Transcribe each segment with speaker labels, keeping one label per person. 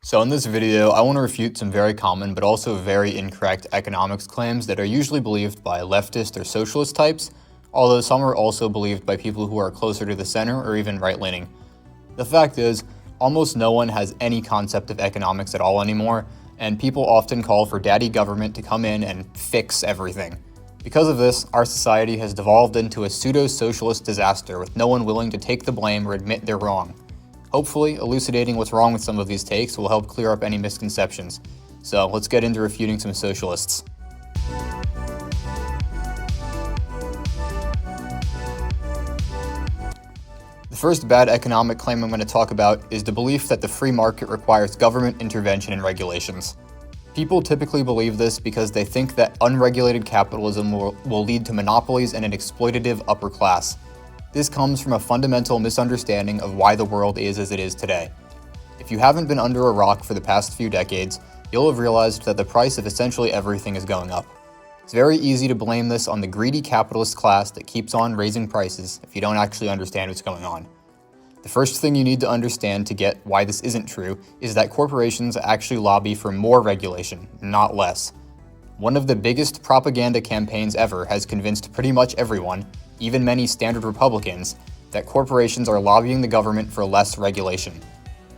Speaker 1: So in this video, I want to refute some very common but also very incorrect economics claims that are usually believed by leftist or socialist types, although some are also believed by people who are closer to the center or even right-leaning. The fact is, almost no one has any concept of economics at all anymore, and people often call for daddy government to come in and fix everything. Because of this, our society has devolved into a pseudo-socialist disaster with no one willing to take the blame or admit they're wrong. Hopefully, elucidating what's wrong with some of these takes will help clear up any misconceptions. So let's get into refuting some socialists. The first bad economic claim I'm going to talk about is the belief that the free market requires government intervention and regulations. People typically believe this because they think that unregulated capitalism will lead to monopolies and an exploitative upper class. This comes from a fundamental misunderstanding of why the world is as it is today. If you haven't been under a rock for the past few decades, you'll have realized that the price of essentially everything is going up. It's very easy to blame this on the greedy capitalist class that keeps on raising prices if you don't actually understand what's going on. The first thing you need to understand to get why this isn't true is that corporations actually lobby for more regulation, not less. One of the biggest propaganda campaigns ever has convinced pretty much everyone, even many standard Republicans, that corporations are lobbying the government for less regulation.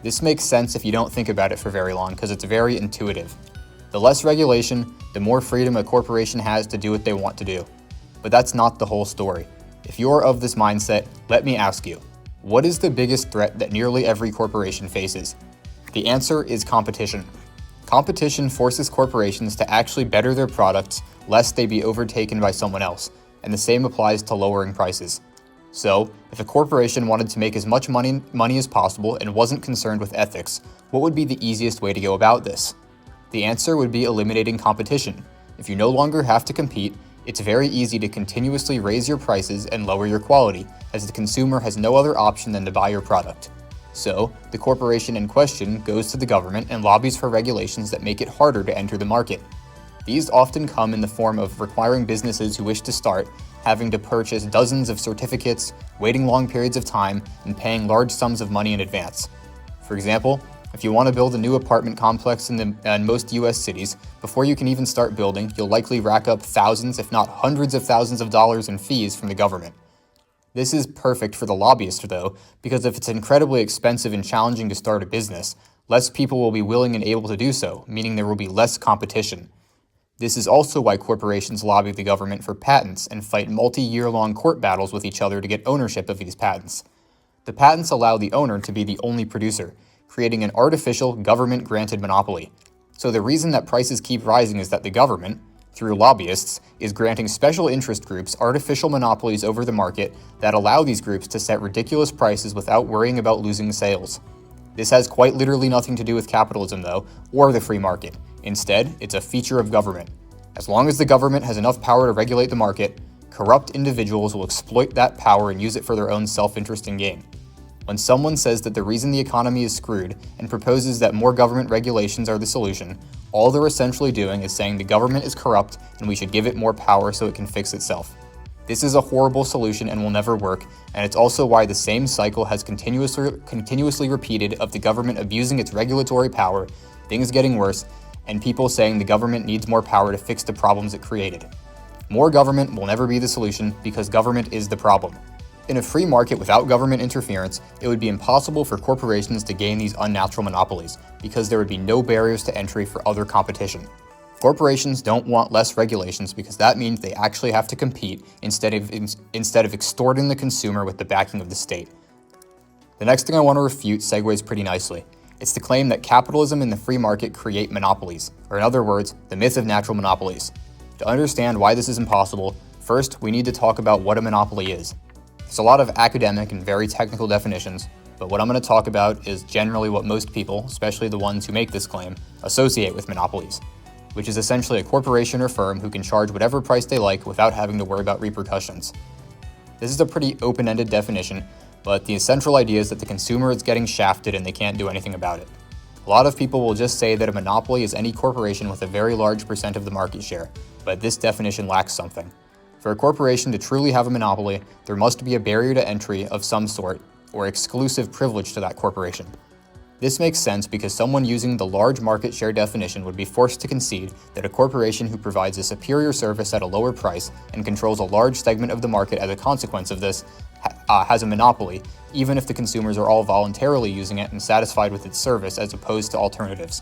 Speaker 1: This makes sense if you don't think about it for very long because it's very intuitive. The less regulation, the more freedom a corporation has to do what they want to do. But that's not the whole story. If you're of this mindset, let me ask you, what is the biggest threat that nearly every corporation faces? The answer is competition. Competition forces corporations to actually better their products lest they be overtaken by someone else, and the same applies to lowering prices. So, if a corporation wanted to make as much money as possible and wasn't concerned with ethics, what would be the easiest way to go about this? The answer would be eliminating competition. If you no longer have to compete, it's very easy to continuously raise your prices and lower your quality, as the consumer has no other option than to buy your product. So, the corporation in question goes to the government and lobbies for regulations that make it harder to enter the market. These often come in the form of requiring businesses who wish to start having to purchase dozens of certificates, waiting long periods of time, and paying large sums of money in advance. For example, if you want to build a new apartment complex in most US cities, before you can even start building, you'll likely rack up thousands, if not hundreds of thousands of dollars in fees from the government. This is perfect for the lobbyist though, because if it's incredibly expensive and challenging to start a business, less people will be willing and able to do so, meaning there will be less competition. This is also why corporations lobby the government for patents and fight multi-year-long court battles with each other to get ownership of these patents. The patents allow the owner to be the only producer, creating an artificial government-granted monopoly. So the reason that prices keep rising is that the government, through lobbyists, is granting special interest groups artificial monopolies over the market that allow these groups to set ridiculous prices without worrying about losing sales. This has quite literally nothing to do with capitalism though, or the free market. Instead, it's a feature of government. As long as the government has enough power to regulate the market, corrupt individuals will exploit that power and use it for their own self-interest and gain. When someone says that the reason the economy is screwed and proposes that more government regulations are the solution, all they're essentially doing is saying the government is corrupt and we should give it more power so it can fix itself. This is a horrible solution and will never work, and it's also why the same cycle has continuously repeated of the government abusing its regulatory power, things getting worse, and people saying the government needs more power to fix the problems it created. More government will never be the solution because government is the problem. In a free market without government interference, it would be impossible for corporations to gain these unnatural monopolies because there would be no barriers to entry for other competition. Corporations don't want less regulations because that means they actually have to compete instead of extorting the consumer with the backing of the state. The next thing I want to refute segues pretty nicely. It's the claim that capitalism and the free market create monopolies, or in other words, the myth of natural monopolies. To understand why this is impossible, first we need to talk about what a monopoly is. There's a lot of academic and very technical definitions, but what I'm going to talk about is generally what most people, especially the ones who make this claim, associate with monopolies, which is essentially a corporation or firm who can charge whatever price they like without having to worry about repercussions. This is a pretty open-ended definition, but the central idea is that the consumer is getting shafted and they can't do anything about it. A lot of people will just say that a monopoly is any corporation with a very large percent of the market share, but this definition lacks something. For a corporation to truly have a monopoly, there must be a barrier to entry of some sort, or exclusive privilege to that corporation. This makes sense because someone using the large market share definition would be forced to concede that a corporation who provides a superior service at a lower price and controls a large segment of the market as a consequence of this has a monopoly, even if the consumers are all voluntarily using it and satisfied with its service as opposed to alternatives.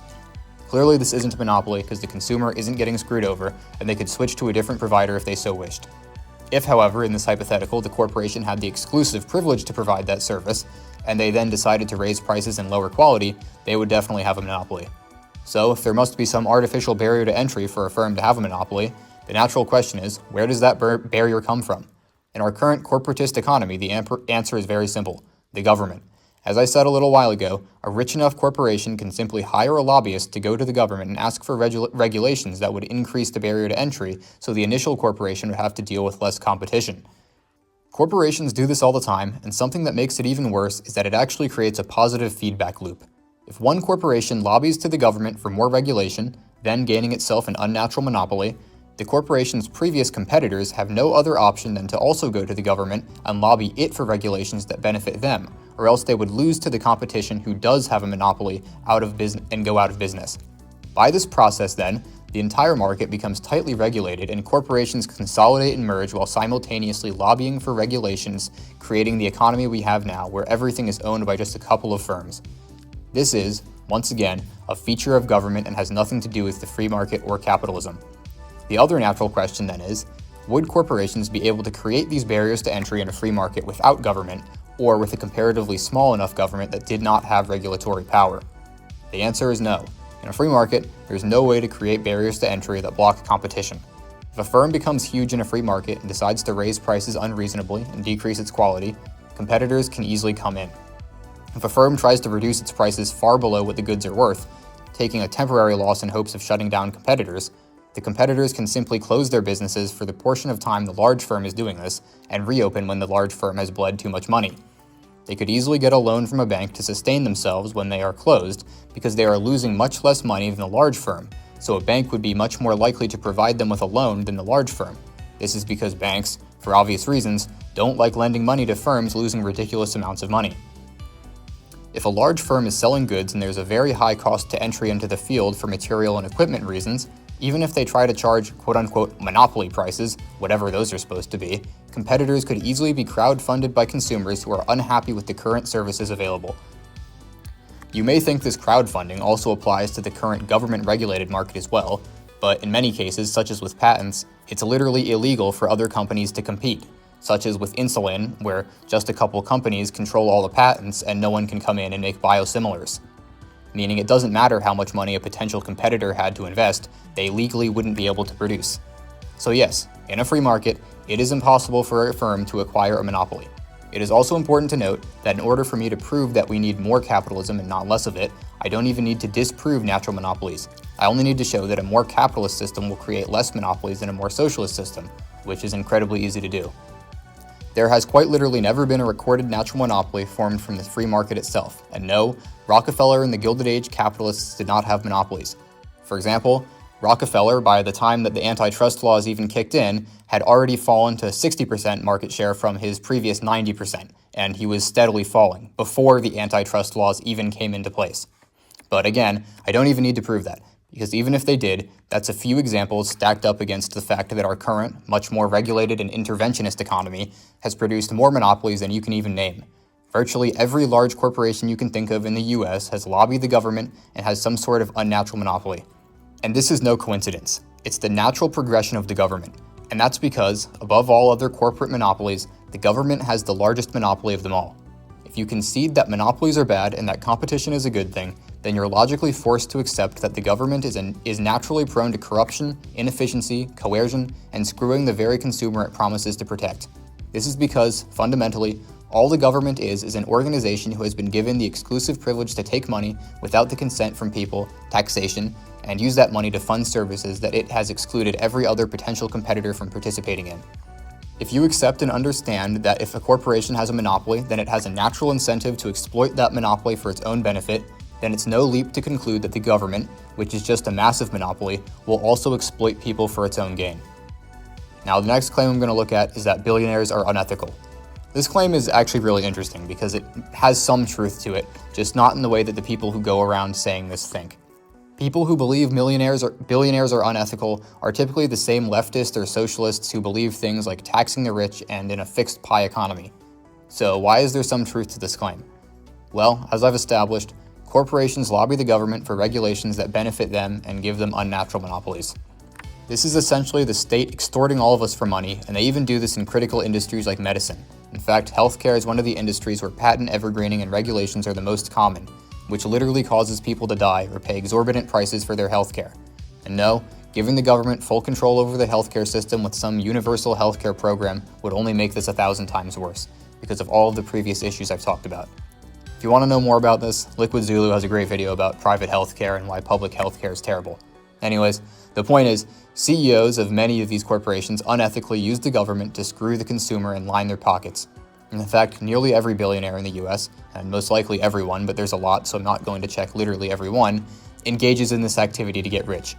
Speaker 1: Clearly, this isn't a monopoly because the consumer isn't getting screwed over, and they could switch to a different provider if they so wished. If, however, in this hypothetical, the corporation had the exclusive privilege to provide that service, and they then decided to raise prices and lower quality, they would definitely have a monopoly. So, if there must be some artificial barrier to entry for a firm to have a monopoly, the natural question is, where does that barrier come from? In our current corporatist economy, the answer is very simple: the government. As I said a little while ago, a rich enough corporation can simply hire a lobbyist to go to the government and ask for regulations that would increase the barrier to entry, so the initial corporation would have to deal with less competition. Corporations do this all the time, and something that makes it even worse is that it actually creates a positive feedback loop. If one corporation lobbies to the government for more regulation, then gaining itself an unnatural monopoly, the corporation's previous competitors have no other option than to also go to the government and lobby it for regulations that benefit them, or else they would lose to the competition who does have a monopoly and go out of business. By this process, then, the entire market becomes tightly regulated and corporations consolidate and merge while simultaneously lobbying for regulations, creating the economy we have now, where everything is owned by just a couple of firms. This is, once again, a feature of government and has nothing to do with the free market or capitalism. The other natural question then is, would corporations be able to create these barriers to entry in a free market without government, or with a comparatively small enough government that did not have regulatory power? The answer is no. In a free market, there's no way to create barriers to entry that block competition. If a firm becomes huge in a free market and decides to raise prices unreasonably and decrease its quality, competitors can easily come in. If a firm tries to reduce its prices far below what the goods are worth, taking a temporary loss in hopes of shutting down competitors, the competitors can simply close their businesses for the portion of time the large firm is doing this and reopen when the large firm has bled too much money. They could easily get a loan from a bank to sustain themselves when they are closed because they are losing much less money than the large firm, so a bank would be much more likely to provide them with a loan than the large firm. This is because banks, for obvious reasons, don't like lending money to firms losing ridiculous amounts of money. If a large firm is selling goods and there's a very high cost to entry into the field for material and equipment reasons, even if they try to charge quote-unquote monopoly prices, whatever those are supposed to be, competitors could easily be crowdfunded by consumers who are unhappy with the current services available. You may think this crowdfunding also applies to the current government-regulated market as well, but in many cases, such as with patents, it's literally illegal for other companies to compete, such as with insulin, where just a couple companies control all the patents and no one can come in and make biosimilars. Meaning it doesn't matter how much money a potential competitor had to invest, they legally wouldn't be able to produce. So yes, in a free market, it is impossible for a firm to acquire a monopoly. It is also important to note that in order for me to prove that we need more capitalism and not less of it, I don't even need to disprove natural monopolies. I only need to show that a more capitalist system will create less monopolies than a more socialist system, which is incredibly easy to do. There has quite literally never been a recorded natural monopoly formed from the free market itself, and no, Rockefeller and the Gilded Age capitalists did not have monopolies. For example, Rockefeller, by the time that the antitrust laws even kicked in, had already fallen to 60% market share from his previous 90%, and he was steadily falling before the antitrust laws even came into place. But again, I don't even need to prove that, because even if they did, that's a few examples stacked up against the fact that our current, much more regulated and interventionist economy has produced more monopolies than you can even name. Virtually every large corporation you can think of in the US has lobbied the government and has some sort of unnatural monopoly. And this is no coincidence. It's the natural progression of the government. And that's because, above all other corporate monopolies, the government has the largest monopoly of them all. If you concede that monopolies are bad and that competition is a good thing, then you're logically forced to accept that the government is naturally prone to corruption, inefficiency, coercion, and screwing the very consumer it promises to protect. This is because, fundamentally, all the government is an organization who has been given the exclusive privilege to take money without the consent from people, taxation, and use that money to fund services that it has excluded every other potential competitor from participating in. If you accept and understand that if a corporation has a monopoly, then it has a natural incentive to exploit that monopoly for its own benefit, then it's no leap to conclude that the government, which is just a massive monopoly, will also exploit people for its own gain. Now, the next claim I'm going to look at is that billionaires are unethical. This claim is actually really interesting because it has some truth to it, just not in the way that the people who go around saying this think. People who believe billionaires are unethical are typically the same leftists or socialists who believe things like taxing the rich and in a fixed pie economy. So why is there some truth to this claim? Well, as I've established, corporations lobby the government for regulations that benefit them and give them unnatural monopolies. This is essentially the state extorting all of us for money, and they even do this in critical industries like medicine. In fact, healthcare is one of the industries where patent evergreening and regulations are the most common, which literally causes people to die or pay exorbitant prices for their healthcare. And no, giving the government full control over the healthcare system with some universal healthcare program would only make this 1,000 times worse, because of all of the previous issues I've talked about. If you want to know more about this, Liquid Zulu has a great video about private healthcare and why public healthcare is terrible. Anyways, the point is, CEOs of many of these corporations unethically use the government to screw the consumer and line their pockets. In fact, nearly every billionaire in the US, and most likely everyone, but there's a lot, so I'm not going to check literally every one, engages in this activity to get rich.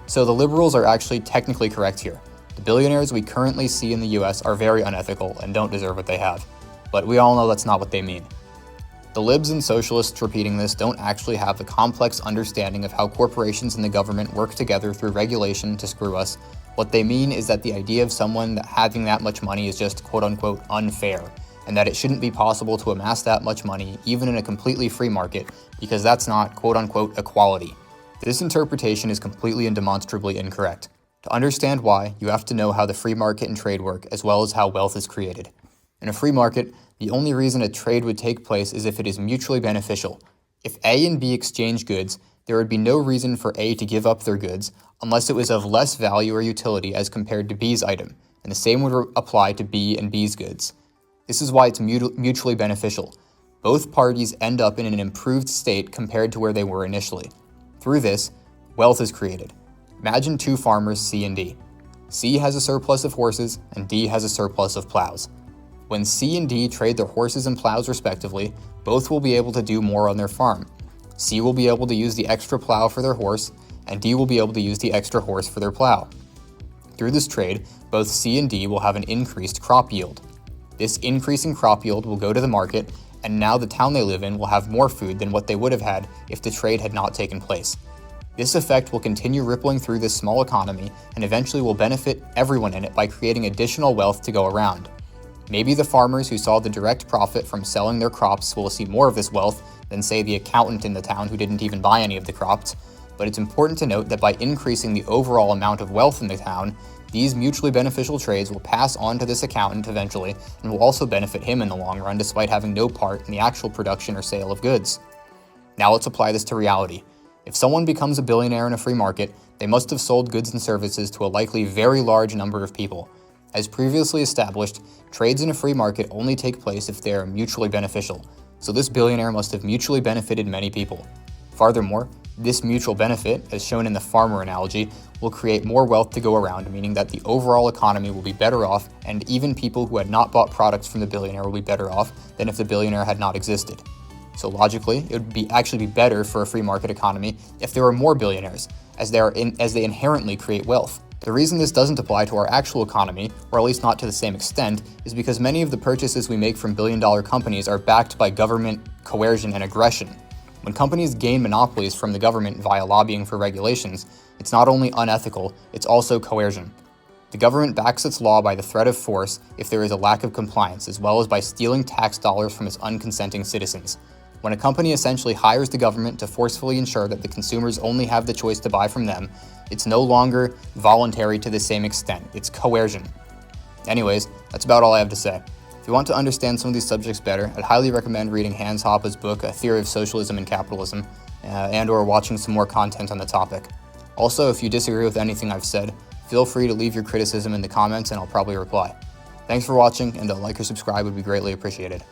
Speaker 1: So the liberals are actually technically correct here. The billionaires we currently see in the US are very unethical and don't deserve what they have. But we all know that's not what they mean. The libs and socialists repeating this don't actually have a complex understanding of how corporations and the government work together through regulation to screw us. What they mean is that the idea of someone having that much money is just quote-unquote unfair, and that it shouldn't be possible to amass that much money even in a completely free market, because that's not quote-unquote equality. This interpretation is completely and demonstrably incorrect. To understand why, you have to know how the free market and trade work, as well as how wealth is created. In a free market, the only reason a trade would take place is if it is mutually beneficial. If A and B exchange goods, there would be no reason for A to give up their goods unless it was of less value or utility as compared to B's item, and the same would apply to B and B's goods. This is why it's mutually beneficial. Both parties end up in an improved state compared to where they were initially. Through this, wealth is created. Imagine two farmers, C and D. C has a surplus of horses, and D has a surplus of plows. When C and D trade their horses and plows respectively, both will be able to do more on their farm. C will be able to use the extra plow for their horse, and D will be able to use the extra horse for their plow. Through this trade, both C and D will have an increased crop yield. This increasing crop yield will go to the market, and now the town they live in will have more food than what they would have had if the trade had not taken place. This effect will continue rippling through this small economy and eventually will benefit everyone in it by creating additional wealth to go around. Maybe the farmers who saw the direct profit from selling their crops will see more of this wealth than, say, the accountant in the town who didn't even buy any of the crops, but it's important to note that by increasing the overall amount of wealth in the town, these mutually beneficial trades will pass on to this accountant eventually and will also benefit him in the long run despite having no part in the actual production or sale of goods. Now let's apply this to reality. If someone becomes a billionaire in a free market, they must have sold goods and services to a likely very large number of people. As previously established, trades in a free market only take place if they are mutually beneficial, so this billionaire must have mutually benefited many people. Furthermore, this mutual benefit, as shown in the farmer analogy, will create more wealth to go around, meaning that the overall economy will be better off, and even people who had not bought products from the billionaire will be better off than if the billionaire had not existed. So logically, it would actually be better for a free market economy if there were more billionaires, as they inherently create wealth. The reason this doesn't apply to our actual economy, or at least not to the same extent, is because many of the purchases we make from billion-dollar companies are backed by government coercion and aggression. When companies gain monopolies from the government via lobbying for regulations, it's not only unethical, it's also coercion. The government backs its law by the threat of force if there is a lack of compliance, as well as by stealing tax dollars from its unconsenting citizens. When a company essentially hires the government to forcefully ensure that the consumers only have the choice to buy from them, it's no longer voluntary to the same extent, it's coercion. Anyways, that's about all I have to say. If you want to understand some of these subjects better, I'd highly recommend reading Hans Hoppe's book, A Theory of Socialism and Capitalism, and or watching some more content on the topic. Also, if you disagree with anything I've said, feel free to leave your criticism in the comments and I'll probably reply. Thanks for watching, and a like or subscribe would be greatly appreciated.